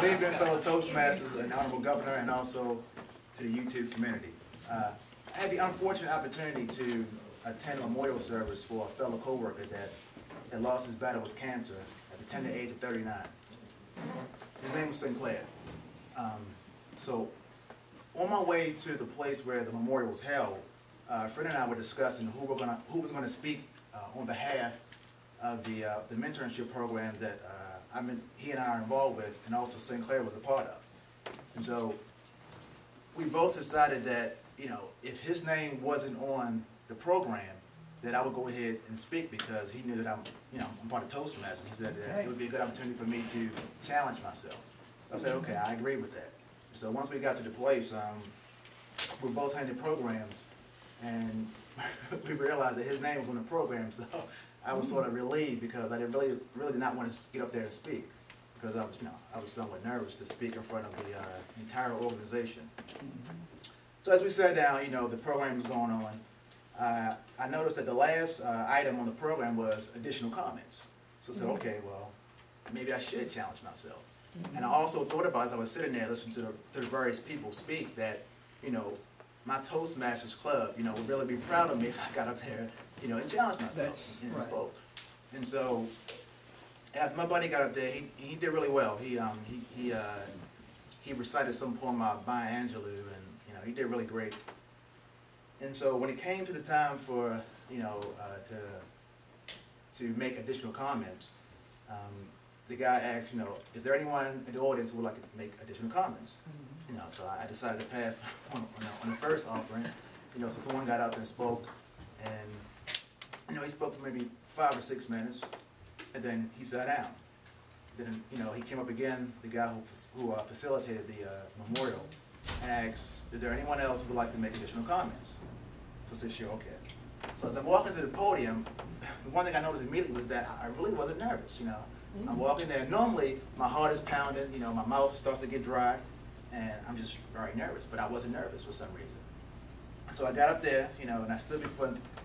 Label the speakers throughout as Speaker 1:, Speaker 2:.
Speaker 1: Good evening, fellow Toastmasters and Honorable Governor, and also to the YouTube community. I had the unfortunate opportunity to attend a memorial service for a fellow co-worker that had lost his battle with cancer at the tender age of 39. His name was Sinclair. So on my way to the place where the memorial was held, a friend and I were discussing who was going to speak on behalf of the mentorship program that he and I are involved with, and also Sinclair was a part of. And so we both decided that, you know, if his name wasn't on the program, that I would go ahead and speak because he knew that I'm part of Toastmasters. He said that it would be a good opportunity for me to challenge myself. So I said, okay, I agree with that. So once we got to the place, we both handed programs, and we realized that his name was on the program. So I was sort of relieved because I really did not want to get up there and speak because I was somewhat nervous to speak in front of the entire organization. So as we sat down, the program was going on. I noticed that the last item on the program was additional comments. So I said, okay, well, maybe I should challenge myself. And I also thought about, as I was sitting there listening to the various people speak, that, my Toastmasters club, would really be proud of me if I got up there, and challenged myself and spoke. And so, as my buddy got up there, he did really well. He recited some poem by Maya Angelou, and he did really great. And so when it came to the time for to make additional comments, the guy asked, is there anyone in the audience who would like to make additional comments? So I decided to pass on the first offering. So someone got up and spoke, and he spoke for maybe 5 or 6 minutes, and then he sat down. Then he came up again, the guy who facilitated the memorial, and asked, is there anyone else who would like to make additional comments? So I said, sure, okay. So as I'm walking to the podium, the one thing I noticed immediately was that I really wasn't nervous. I'm walking there. Normally, my heart is pounding. My mouth starts to get dry, and I'm just very nervous. But I wasn't nervous for some reason. So I got up there, and I stood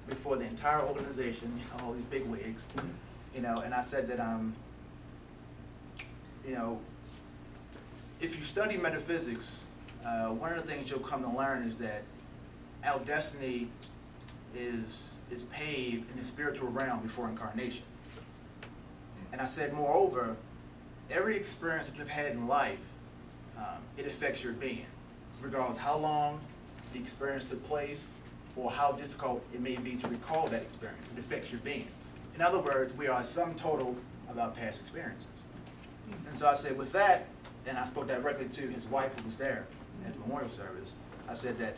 Speaker 1: before the entire organization, all these big wigs, and I said that, if you study metaphysics, one of the things you'll come to learn is that our destiny is paved in the spiritual realm before incarnation. And I said, moreover, every experience that you've had in life, it affects your being, regardless how long the experience took place or how difficult it may be to recall that experience. It affects your being. In other words, we are a sum total of our past experiences. And so I said, with that, and I spoke directly to his wife who was there at the memorial service, I said that,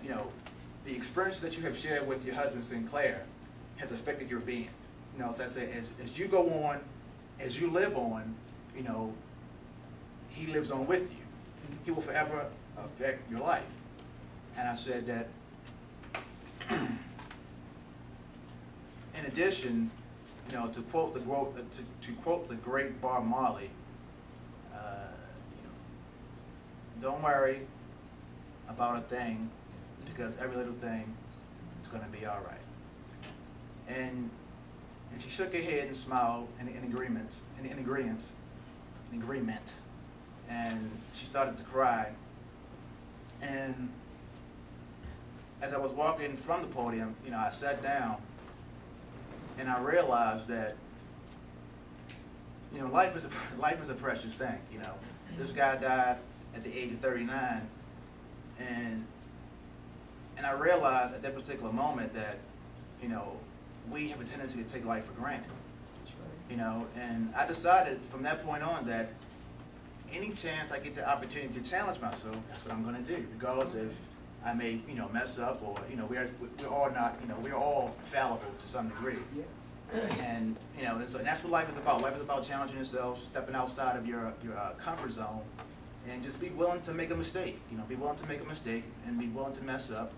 Speaker 1: the experiences that you have shared with your husband Sinclair has affected your being. So I said, as you go on, as you live on, he lives on with you. He will forever affect your life. And I said that, in addition, to quote the great Bob Marley, don't worry about a thing, because every little thing is going to be all right. And she shook her head and smiled in agreement, and she started to cry. And as I was walking from the podium, I sat down, and I realized that, life is a precious thing. This guy died at the age of 39, and I realized at that particular moment that, we have a tendency to take life for granted. That's right. And I decided from that point on that any chance I get the opportunity to challenge myself, that's what I'm going to do, regardless if I may, mess up, or, we're all not, we're all fallible to some degree. Yeah. And, and that's what life is about. Life is about challenging yourself, stepping outside of your comfort zone, and just be willing to make a mistake. Be willing to make a mistake and be willing to mess up.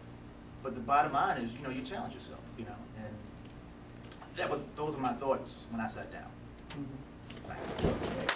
Speaker 1: But the bottom line is, you challenge yourself, and those are my thoughts when I sat down. Thank you.